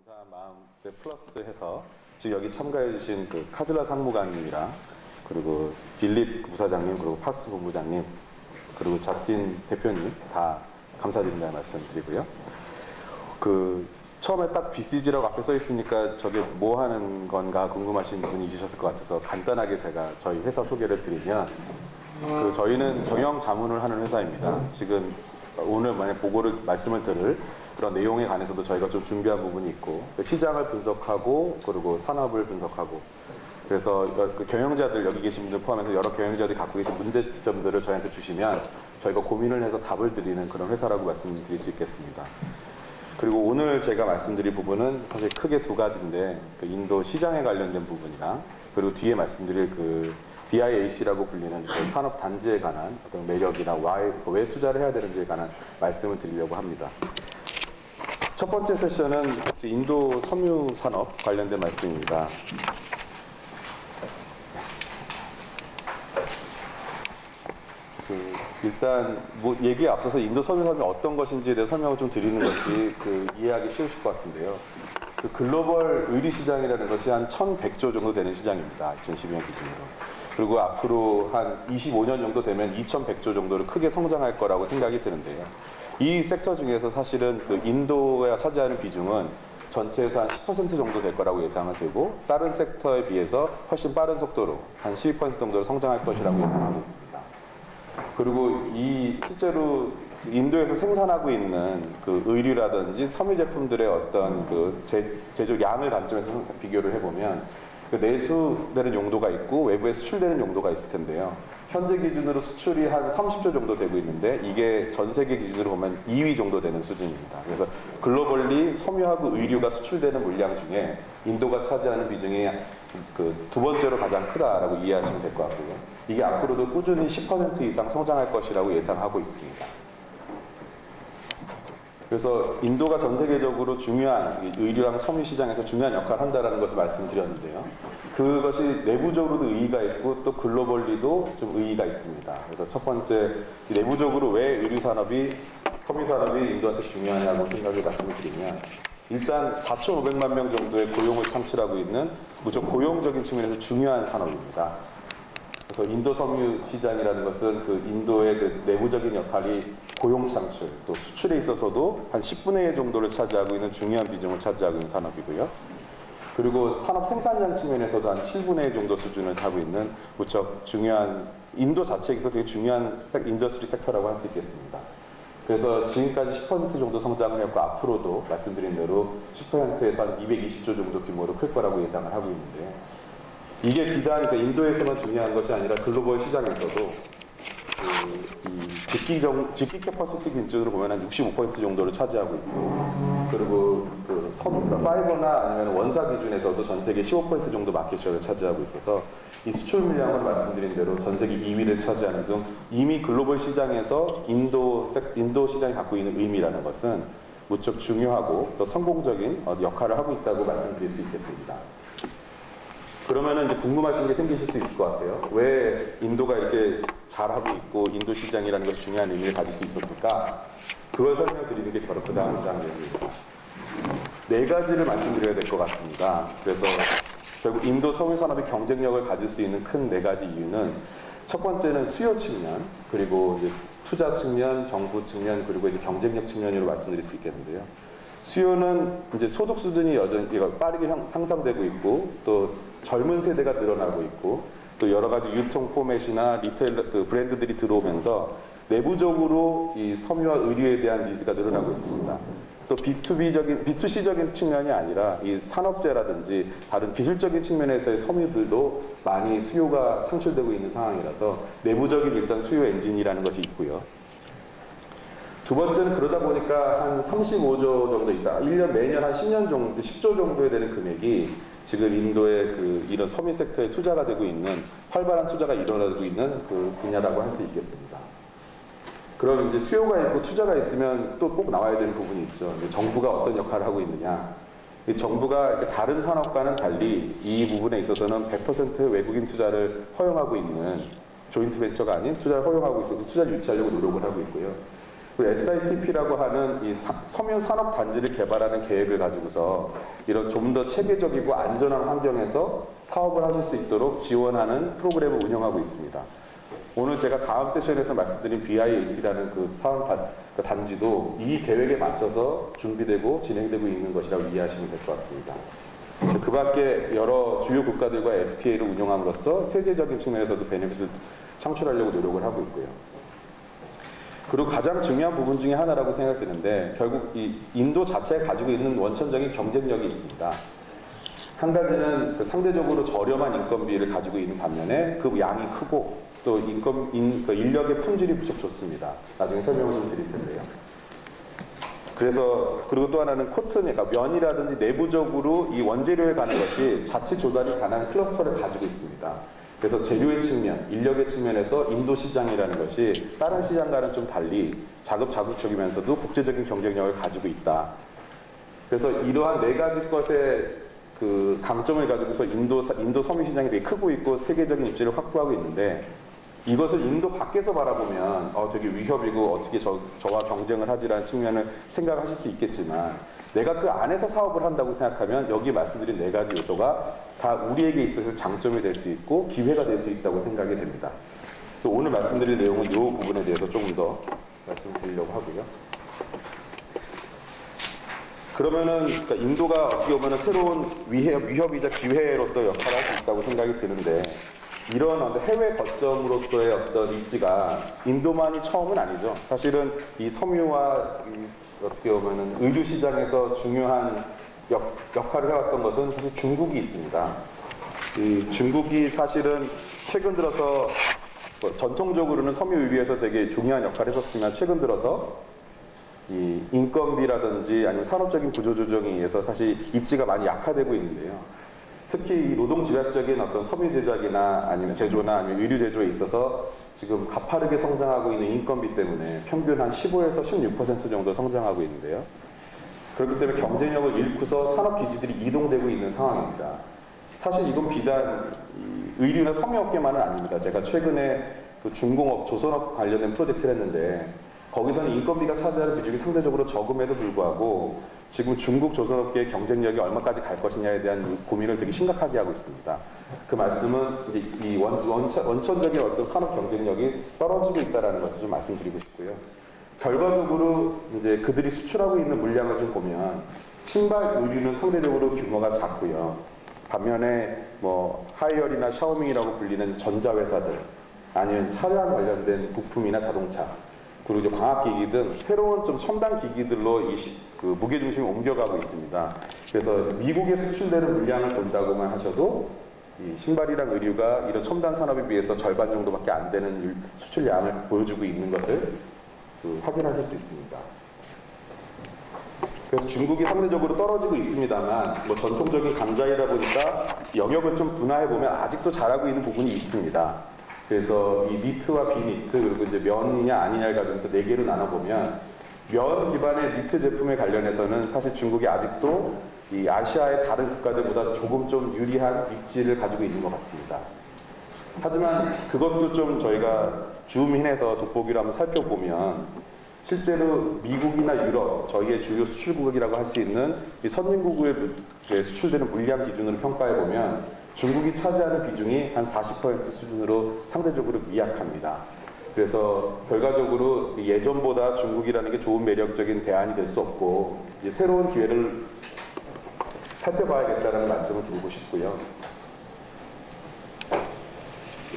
감사한 마음 플러스 해서 지금 여기 참가해 주신 그 카즐라 상무관님이랑 그리고 딜립 부사장님 그리고 파스 본부장님 그리고 자틴 대표님 다 감사드린다는 말씀 드리고요. 그 처음에 딱 BCG라고 앞에 써 있으니까 저게 뭐 하는 건가 궁금하신 분이 있으셨을 것 같아서 간단하게 제가 저희 회사 소개를 드리면 그 저희는 경영 자문을 하는 회사입니다. 지금 오늘 만약 말씀을 들을 그런 내용에 관해서도 저희가 좀 준비한 부분이 있고 시장을 분석하고 그리고 산업을 분석하고 그래서 그 경영자들 여기 계신 분들 포함해서 여러 경영자들이 갖고 계신 문제점들을 저희한테 주시면 저희가 고민을 해서 답을 드리는 그런 회사라고 말씀드릴 수 있겠습니다. 그리고 오늘 제가 말씀드릴 부분은 사실 크게 두 가지인데 그 인도 시장에 관련된 부분이랑 그리고 뒤에 말씀드릴 그 BIAC라고 불리는 그 산업 단지에 관한 어떤 매력이나 왜 투자를 해야 되는지에 관한 말씀을 드리려고 합니다. 첫 번째 세션은 인도 섬유 산업 관련된 말씀입니다. 일단 뭐 얘기에 앞서서 인도 섬유 산업이 어떤 것인지에 대해 설명을 좀 드리는 것이 그 이해하기 쉬우실 것 같은데요. 그 글로벌 의류 시장이라는 것이 한 1,100조 정도 되는 시장입니다. 2012년 기준으로. 그리고 앞으로 한 25년 정도 되면 2,100조 정도로 크게 성장할 거라고 생각이 드는데요. 이 섹터 중에서 사실은 그 인도가 차지하는 비중은 전체에서 한 10% 정도 될 거라고 예상은 되고 다른 섹터에 비해서 훨씬 빠른 속도로 한 12% 정도로 성장할 것이라고 예상하고 있습니다. 그리고 실제로 인도에서 생산하고 있는 그 의류라든지 섬유 제품들의 어떤 그 제조 양을 관점에서 비교를 해보면 그 내수되는 용도가 있고 외부에 수출되는 용도가 있을 텐데요. 현재 기준으로 수출이 한 30조 정도 되고 있는데 이게 전 세계 기준으로 보면 2위 정도 되는 수준입니다. 그래서 글로벌리 섬유하고 의류가 수출되는 물량 중에 인도가 차지하는 비중이 그 두 번째로 가장 크다라고 이해하시면 될 것 같고요. 이게 앞으로도 꾸준히 10% 이상 성장할 것이라고 예상하고 있습니다. 그래서 인도가 전 세계적으로 중요한 의류랑 섬유 시장에서 중요한 역할을 한다는 것을 말씀드렸는데요. 그것이 내부적으로도 의의가 있고 또 글로벌리도 좀 의의가 있습니다. 그래서 첫 번째 내부적으로 왜 의류 산업이 섬유 산업이 인도한테 중요하냐고 생각을 말씀을 드리면 일단 4,500만 명 정도의 고용을 창출하고 있는 무척 고용적인 측면에서 중요한 산업입니다. 그래서 인도 섬유 시장이라는 것은 그 인도의 그 내부적인 역할이 고용 창출, 또 수출에 있어서도 한 10분의 1 정도를 차지하고 있는 중요한 비중을 차지하고 있는 산업이고요. 그리고 산업 생산량 측면에서도 한 7분의 1 정도 수준을 하고 있는 무척 중요한 인도 자체에서 되게 중요한 인더스트리 섹터라고 할 수 있겠습니다. 그래서 지금까지 10% 정도 성장을 했고 앞으로도 말씀드린 대로 10%에서 한 220조 정도 규모로 클 거라고 예상을 하고 있는데요. 이게 비단 인도에서만 중요한 것이 아니라 글로벌 시장에서도 직기 캐퍼시티 기준으로 보면 한 65% 정도를 차지하고 있고 그리고 그 파이버나 아니면 원사 기준에서도 전 세계 15% 정도 마켓시어를 차지하고 있어서 이 수출 물량으로 말씀드린 대로 전 세계 2위를 차지하는 등 이미 글로벌 시장에서 인도 시장이 갖고 있는 의미라는 것은 무척 중요하고 또 성공적인 역할을 하고 있다고 말씀드릴 수 있겠습니다. 그러면은 이제 궁금하신 게 생기실 수 있을 것 같아요. 왜 인도가 이렇게 잘하고 있고 인도 시장이라는 것이 중요한 의미를 가질 수 있었을까? 그걸 설명드리는 게 바로 그 다음 장면입니다. 네 가지를 말씀드려야 될 것 같습니다. 그래서 결국 인도 섬유 산업이 경쟁력을 가질 수 있는 큰 네 가지 이유는 첫 번째는 수요 측면, 그리고 이제 투자 측면, 정부 측면, 그리고 이제 경쟁력 측면으로 말씀드릴 수 있겠는데요. 수요는 이제 소득 수준이 여전히 빠르게 상승되고 있고 또 젊은 세대가 늘어나고 있고 또 여러 가지 유통 포맷이나 리테일 그 브랜드들이 들어오면서 내부적으로 이 섬유와 의류에 대한 니즈가 늘어나고 있습니다. 또 B2C적인 측면이 아니라 이 산업재라든지 다른 기술적인 측면에서의 섬유들도 많이 수요가 창출되고 있는 상황이라서 내부적인 일단 수요 엔진이라는 것이 있고요. 두 번째는 그러다 보니까 한 35조 정도 이상, 1년 매년 한 10년 정도, 10조 정도에 되는 금액이 지금 인도의 그 이런 섬유 섹터에 투자가 되고 있는 활발한 투자가 일어나고 있는 그 분야라고 할 수 있겠습니다. 그럼 이제 수요가 있고 투자가 있으면 또 꼭 나와야 되는 부분이 있죠. 정부가 어떤 역할을 하고 있느냐. 정부가 다른 산업과는 달리 이 부분에 있어서는 100% 외국인 투자를 허용하고 있는 조인트 벤처가 아닌 투자를 허용하고 있어서 투자를 유치하려고 노력을 하고 있고요. 그리고 SITP라고 하는 이 섬유 산업 단지를 개발하는 계획을 가지고서 이런 좀 더 체계적이고 안전한 환경에서 사업을 하실 수 있도록 지원하는 프로그램을 운영하고 있습니다. 오늘 제가 다음 세션에서 말씀드린 BIAC라는 그 사업 단지도 이 계획에 맞춰서 준비되고 진행되고 있는 것이라고 이해하시면 될 것 같습니다. 그 밖에 여러 주요 국가들과 FTA를 운영함으로써 세제적인 측면에서도 베네핏을 창출하려고 노력을 하고 있고요. 그리고 가장 중요한 부분 중에 하나라고 생각되는데 결국 이 인도 자체가 가지고 있는 원천적인 경쟁력이 있습니다. 한 가지는 그 상대적으로 저렴한 인건비를 가지고 있는 반면에 그 양이 크고 또 그 인력의 품질이 부쩍 좋습니다. 나중에 설명을 좀 드릴 텐데요. 그래서 그리고 또 하나는 코튼, 그러니까 면이라든지 내부적으로 이 원재료에 가는 것이 자체 조달이 가능한 클러스터를 가지고 있습니다. 그래서 재료의 측면, 인력의 측면에서 인도 시장이라는 것이 다른 시장과는 좀 달리 자급자족적이면서도 국제적인 경쟁력을 가지고 있다. 그래서 이러한 네 가지 것의 그 강점을 가지고서 인도 섬유 시장이 되게 크고 있고 세계적인 입지를 확보하고 있는데 이것을 인도 밖에서 바라보면 되게 위협이고 어떻게 저와 경쟁을 하지라는 측면을 생각하실 수 있겠지만 내가 그 안에서 사업을 한다고 생각하면 여기 말씀드린 네 가지 요소가 다 우리에게 있어서 장점이 될 수 있고 기회가 될 수 있다고 생각이 됩니다. 그래서 오늘 말씀드릴 내용은 이 부분에 대해서 조금 더 말씀드리려고 하고요. 그러면은 그러니까 인도가 어떻게 보면 새로운 위협이자 기회로서 역할을 할 수 있다고 생각이 드는데 이런 해외 거점으로서의 어떤 입지가 인도만이 처음은 아니죠. 사실은 이 섬유와 어떻게 보면은 의류 시장에서 중요한 역할을 해왔던 것은 사실 중국이 있습니다. 이 중국이 사실은 최근 들어서 전통적으로는 섬유 의류에서 되게 중요한 역할을 했었으면 최근 들어서 이 인건비라든지 아니면 산업적인 구조 조정에 의해서 사실 입지가 많이 약화되고 있는데요. 특히 이 노동 집약적인 어떤 섬유 제작이나 아니면 제조나 아니면 의류 제조에 있어서 지금 가파르게 성장하고 있는 인건비 때문에 평균 한 15에서 16% 정도 성장하고 있는데요. 그렇기 때문에 경쟁력을 잃고서 산업 기지들이 이동되고 있는 상황입니다. 사실 이건 비단 의류나 섬유업계만은 아닙니다. 제가 최근에 그 중공업, 조선업 관련된 프로젝트를 했는데 거기서는 인건비가 차지하는 비중이 상대적으로 적음에도 불구하고 지금 중국 조선업계의 경쟁력이 얼마까지 갈 것이냐에 대한 고민을 되게 심각하게 하고 있습니다. 그 말씀은 이제 이 원천적인 어떤 산업 경쟁력이 떨어지고 있다는 것을 좀 말씀드리고 싶고요. 결과적으로 이제 그들이 수출하고 있는 물량을 좀 보면 신발 의류는 상대적으로 규모가 작고요. 반면에 뭐 하이얼이나 샤오밍이라고 불리는 전자회사들 아니면 차량 관련된 부품이나 자동차 그리고 이제 광학기기 등 새로운 좀 첨단 기기들로 그 무게중심이 옮겨가고 있습니다. 그래서 미국에 수출되는 물량을 본다고만 하셔도 이 신발이랑 의류가 이런 첨단 산업에 비해서 절반 정도밖에 안 되는 수출량을 보여주고 있는 것을 확인하실 수 있습니다. 그래서 중국이 상대적으로 떨어지고 있습니다만 뭐 전통적인 강자이다 보니까 영역을 좀 분화해 보면 아직도 잘하고 있는 부분이 있습니다. 그래서 이 니트와 비니트 그리고 이제 면이냐 아니냐를 가지고서 네 개로 나눠보면 면 기반의 니트 제품에 관련해서는 사실 중국이 아직도 이 아시아의 다른 국가들보다 조금 좀 유리한 입지를 가지고 있는 것 같습니다. 하지만 그것도 좀 저희가 줌인해서 돋보기로 한번 살펴보면 실제로 미국이나 유럽, 저희의 주요 수출국이라고 할 수 있는 이 선진국에 수출되는 물량 기준으로 평가해보면 중국이 차지하는 비중이 한 40% 수준으로 상대적으로 미약합니다. 그래서 결과적으로 예전보다 중국이라는 게 좋은 매력적인 대안이 될 수 없고 새로운 기회를 살펴봐야겠다는 말씀을 드리고 싶고요.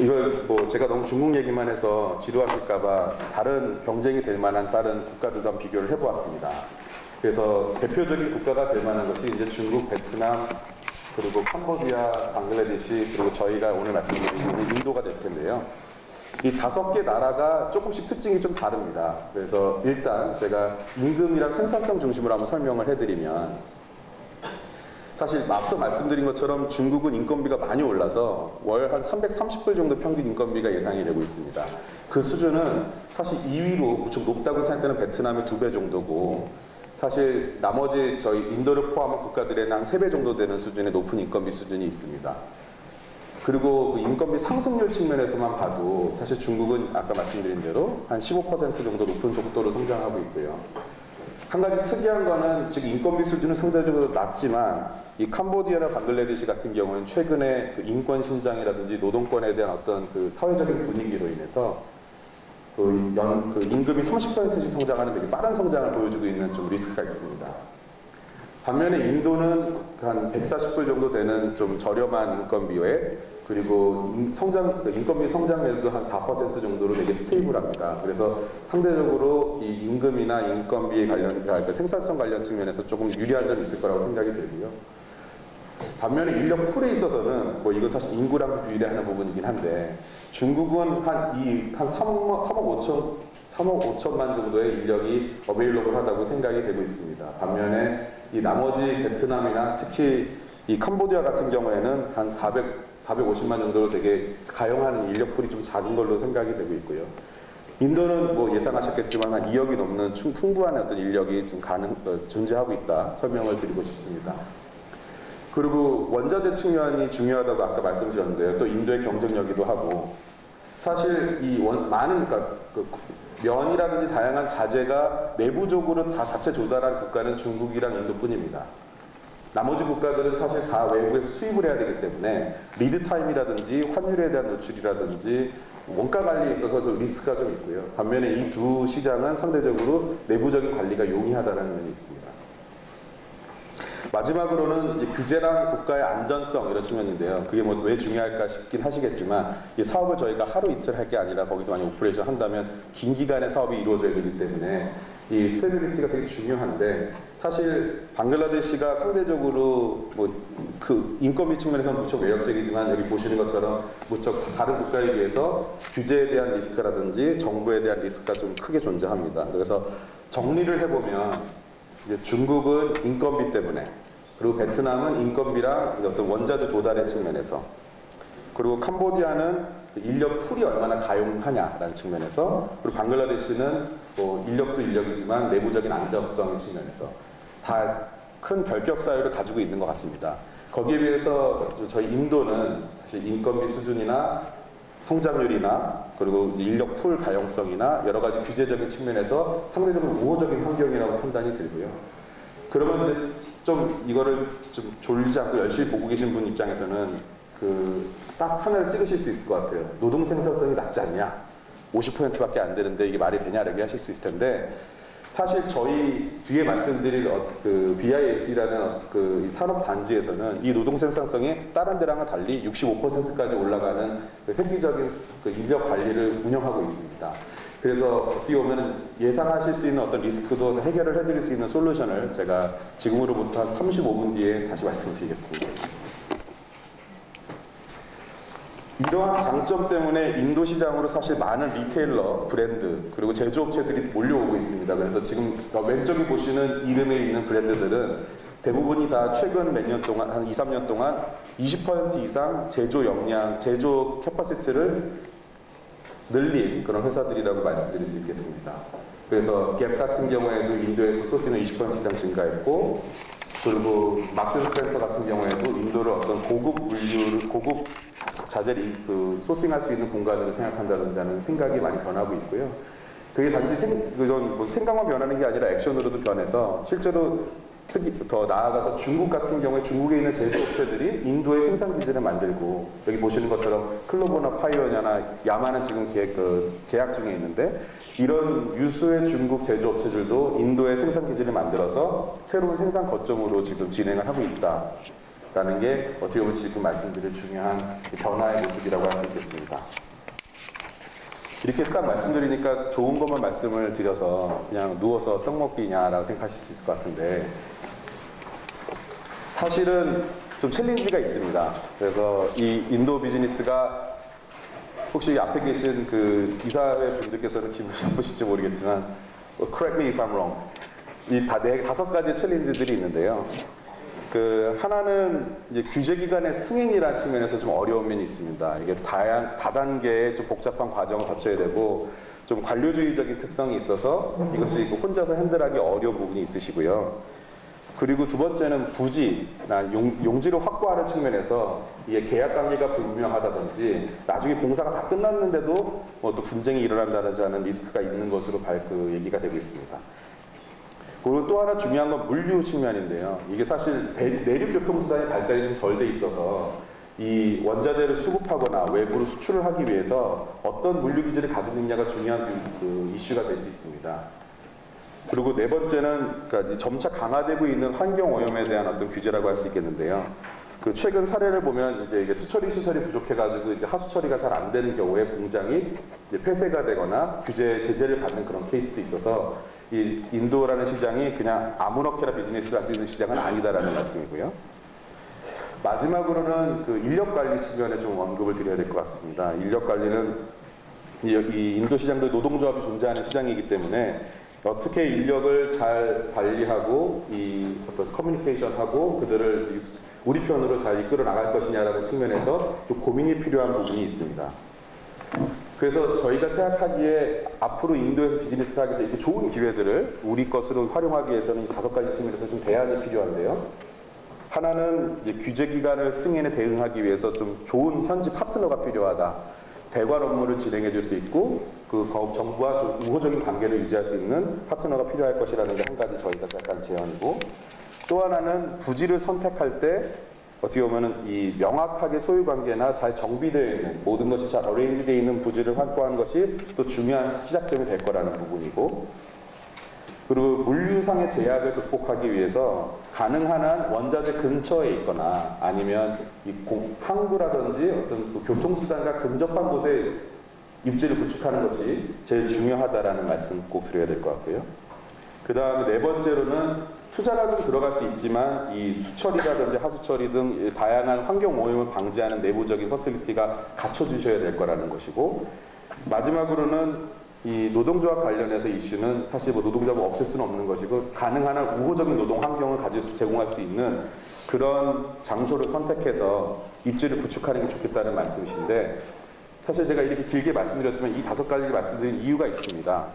이걸 뭐 제가 너무 중국 얘기만 해서 지루하실까봐 다른 경쟁이 될 만한 다른 국가들도 한번 비교를 해보았습니다. 그래서 대표적인 국가가 될 만한 것이 이제 중국, 베트남, 그리고 캄보디아, 방글라데시, 그리고 저희가 오늘 말씀드리는 인도가 될 텐데요. 이 5개 나라가 조금씩 특징이 좀 다릅니다. 그래서 일단 제가 임금이랑 생산성 중심으로 한번 설명을 해드리면 사실 앞서 말씀드린 것처럼 중국은 인건비가 많이 올라서 월 한 330불 정도 평균 인건비가 예상이 되고 있습니다. 그 수준은 사실 2위로 무척 높다고 생각되는 베트남의 2배 정도고 사실 나머지 저희 인도를 포함한 국가들에는 한 3배 정도 되는 수준의 높은 인건비 수준이 있습니다. 그리고 그 인건비 상승률 측면에서만 봐도 사실 중국은 아까 말씀드린 대로 한 15% 정도 높은 속도로 성장하고 있고요. 한 가지 특이한 거는 지금 인건비 수준은 상대적으로 낮지만 이 캄보디아나 방글라데시 같은 경우는 최근에 그 인권 신장이라든지 노동권에 대한 어떤 그 사회적인 분위기로 인해서 그 임금이 30%씩 성장하는 되게 빠른 성장을 보여주고 있는 좀 리스크가 있습니다. 반면에 인도는 한 140불 정도 되는 좀 저렴한 인건비에 그리고 인건비 성장률도 한 4% 정도로 되게 스테이블합니다. 그래서 상대적으로 이 임금이나 인건비 관련, 그러니까 생산성 관련 측면에서 조금 유리한 점이 있을 거라고 생각이 들고요. 반면에 인력 풀에 있어서는 뭐 이건 사실 인구랑도 비례하는 부분이긴 한데 중국은 한 3억 5천만 정도의 인력이 어베일러블하다고 생각이 되고 있습니다. 반면에 이 나머지 베트남이나 특히 이 캄보디아 같은 경우에는 한 450만 정도로 되게 가용하는 인력풀이 좀 작은 걸로 생각이 되고 있고요. 인도는 뭐 예상하셨겠지만 한 2억이 넘는 풍부한 어떤 인력이 좀 존재하고 있다 설명을 드리고 싶습니다. 그리고 원자재 측면이 중요하다고 아까 말씀드렸는데요. 또 인도의 경쟁력이기도 하고 사실 이 그러니까 면이라든지 다양한 자재가 내부적으로 다 자체 조달한 국가는 중국이랑 인도뿐입니다. 나머지 국가들은 사실 다 외국에서 수입을 해야 되기 때문에 리드 타임이라든지 환율에 대한 노출이라든지 원가 관리에 있어서도 리스크가 좀 있고요. 반면에 이 두 시장은 상대적으로 내부적인 관리가 용이하다는 면이 있습니다. 마지막으로는 규제랑 국가의 안전성 이런 측면인데요. 그게 뭐 왜 중요할까 싶긴 하시겠지만 이 사업을 저희가 하루 이틀 할 게 아니라 거기서 많이 오퍼레이션 한다면 긴 기간의 사업이 이루어져야 되기 때문에 이 스테빌리티가 되게 중요한데 사실 방글라데시가 상대적으로 뭐 그 인건비 측면에서는 무척 매력적이지만 여기 보시는 것처럼 무척 다른 국가에 비해서 규제에 대한 리스크라든지 정부에 대한 리스크가 좀 크게 존재합니다. 그래서 정리를 해보면 이제 중국은 인건비 때문에 그리고 베트남은 인건비랑 어떤 원자재 조달의 측면에서 그리고 캄보디아는 인력 풀이 얼마나 가용하냐라는 측면에서 그리고 방글라데시는 뭐 인력도 인력이지만 내부적인 안정성 측면에서 다 큰 결격 사유를 가지고 있는 것 같습니다. 거기에 비해서 저희 인도는 사실 인건비 수준이나 성장률이나 그리고 인력 풀 가용성이나 여러 가지 규제적인 측면에서 상대적으로 우호적인 환경이라고 판단이 들고요. 그러면 좀 이거를 좀 졸리지 않고 열심히 보고 계신 분 입장에서는 딱 하나를 찍으실 수 있을 것 같아요. 노동 생산성이 낮지 않냐? 50%밖에 안 되는데 이게 말이 되냐? 이렇게 하실 수 있을 텐데 사실 저희 뒤에 말씀드릴 BIS라는 이 산업 단지에서는 이 노동 생산성이 다른 데랑은 달리 65%까지 올라가는 획기적인 인력 관리를 운영하고 있습니다. 그래서 어떻게 보면 예상하실 수 있는 어떤 리스크도 해결을 해드릴 수 있는 솔루션을 제가 지금으로부터 한 35분 뒤에 다시 말씀드리겠습니다. 이러한 장점 때문에 인도 시장으로 사실 많은 리테일러, 브랜드, 그리고 제조업체들이 몰려오고 있습니다. 그래서 지금 왼쪽에 보시는 이름에 있는 브랜드들은 대부분이 다 최근 몇 년 동안, 한 2, 3년 동안 20% 이상 제조 역량, 제조 캐퍼시티를 늘린 그런 회사들이라고 말씀드릴 수 있겠습니다. 그래서 갭 같은 경우에도 인도에서 소싱을 20% 이상 증가했고, 그리고 막스앤스펜서 같은 경우에도 인도를 어떤 고급 자재를 소싱할 수 있는 공간으로 생각한다든지 하는 생각이 많이 변하고 있고요. 그게 단지 생각만 변하는 게 아니라 액션으로도 변해서 실제로 더 나아가서 중국 같은 경우에 중국에 있는 제조업체들이 인도의 생산 기지를 만들고 여기 보시는 것처럼 클로버나 파이오니아나 야마는 지금 계약 중에 있는데 이런 유수의 중국 제조업체들도 인도의 생산 기지를 만들어서 새로운 생산 거점으로 지금 진행을 하고 있다라는 게 어떻게 보면 지금 말씀드릴 중요한 변화의 모습이라고 할 수 있겠습니다. 이렇게 딱 말씀드리니까 좋은 것만 말씀을 드려서 그냥 누워서 떡 먹기냐라고 생각하실 수 있을 것 같은데 사실은 좀 챌린지가 있습니다. 그래서 이 인도 비즈니스가 혹시 앞에 계신 이사회 분들께서는 기분이 나쁘실지 모르겠지만 correct me if I'm wrong. 이 다섯 가지 챌린지들이 있는데요. 하나는 이제 규제기관의 승인이라는 측면에서 좀 어려운 면이 있습니다. 이게 다단계의 좀 복잡한 과정을 거쳐야 되고 좀 관료주의적인 특성이 있어서 이것이 혼자서 핸들하기 어려운 부분이 있으시고요. 그리고 두 번째는 부지, 용지를 확보하는 측면에서 이게 계약 관계가 불분명하다든지 나중에 공사가 다 끝났는데도 뭐 또 분쟁이 일어난다든지 하는 리스크가 있는 것으로 얘기가 되고 있습니다. 그리고 또 하나 중요한 건 물류 측면인데요. 이게 사실 내륙 교통수단의 발달이 좀 덜 돼 있어서 이 원자재를 수급하거나 외부로 수출을 하기 위해서 어떤 물류 기준을 가지고 있냐가 중요한 이슈가 될 수 있습니다. 그리고 네 번째는 그러니까 점차 강화되고 있는 환경 오염에 대한 어떤 규제라고 할 수 있겠는데요. 그 최근 사례를 보면 이제 이게 수처리 시설이 부족해가지고 이제 하수 처리가 잘 안 되는 경우에 공장이 이제 폐쇄가 되거나 제재를 받는 그런 케이스도 있어서 이 인도라는 시장이 그냥 아무렇게나 비즈니스를 할 수 있는 시장은 아니다라는 말씀이고요. 마지막으로는 그 인력 관리 측면에 좀 언급을 드려야 될 것 같습니다. 인력 관리는 이 인도 시장도 노동조합이 존재하는 시장이기 때문에 어떻게 인력을 잘 관리하고 이 어떤 커뮤니케이션하고 그들을 우리 편으로 잘 이끌어 나갈 것이냐라는 측면에서 좀 고민이 필요한 부분이 있습니다. 그래서 저희가 생각하기에 앞으로 인도에서 비즈니스를 하기 위해서 이렇게 좋은 기회들을 우리 것으로 활용하기 위해서는 이 5가지 측면에서 좀 대안이 필요한데요. 하나는 이제 규제 기관의 승인에 대응하기 위해서 좀 좋은 현지 파트너가 필요하다. 대관 업무를 진행해 줄 수 있고 그 정부와 좀 우호적인 관계를 유지할 수 있는 파트너가 필요할 것이라는 게 한 가지 저희가 생각하는 제안이고, 또 하나는 부지를 선택할 때 어떻게 보면은 이 명확하게 소유 관계나 잘 정비되어 있는 모든 것이 잘 어레인지되어 있는 부지를 확보하는 것이 또 중요한 시작점이 될 거라는 부분이고, 그리고 물류상의 제약을 극복하기 위해서 가능한 한 원자재 근처에 있거나 아니면 이 항구라든지 어떤 교통수단과 근접한 곳에 입지를 구축하는 것이 제일 중요하다라는 말씀 꼭 드려야 될 것 같고요. 그 다음에 네 번째로는 투자가 좀 들어갈 수 있지만 이 수처리라든지 하수처리 등 다양한 환경 오염을 방지하는 내부적인 퍼실리티가 갖춰주셔야 될 거라는 것이고, 마지막으로는 이 노동조합 관련해서 이슈는 사실 뭐 노동조합을 없앨 수는 없는 것이고 가능한 한 우호적인 노동 환경을 제공할 수 있는 그런 장소를 선택해서 입지를 구축하는 게 좋겠다는 말씀이신데, 사실 제가 이렇게 길게 말씀드렸지만 이 5가지를 말씀드린 이유가 있습니다.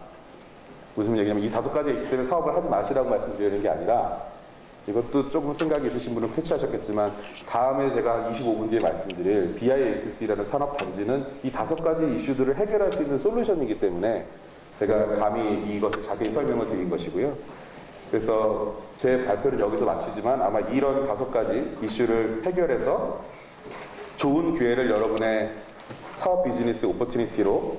무슨 얘기냐면 이 5가지가 있기 때문에 사업을 하지 마시라고 말씀드리는 게 아니라, 이것도 조금 생각이 있으신 분은 캐치하셨겠지만 다음에 제가 25분 뒤에 말씀드릴 BISC라는 산업단지는 이 5가지 이슈들을 해결할 수 있는 솔루션이기 때문에 제가 감히 이것을 자세히 설명을 드린 것이고요. 그래서 제 발표는 여기서 마치지만 아마 이런 5가지 이슈를 해결해서 좋은 기회를 여러분의 사업 비즈니스 오퍼튜니티로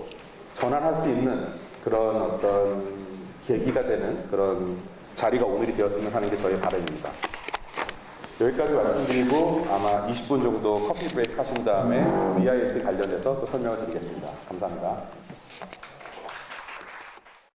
전환할 수 있는 그런 어떤 계기가 되는 그런 자리가 오늘이 되었으면 하는 게 저희 바람입니다. 여기까지 말씀드리고 아마 20분 정도 커피 브레이크 하신 다음에 BIS 관련해서 또 설명을 드리겠습니다. 감사합니다.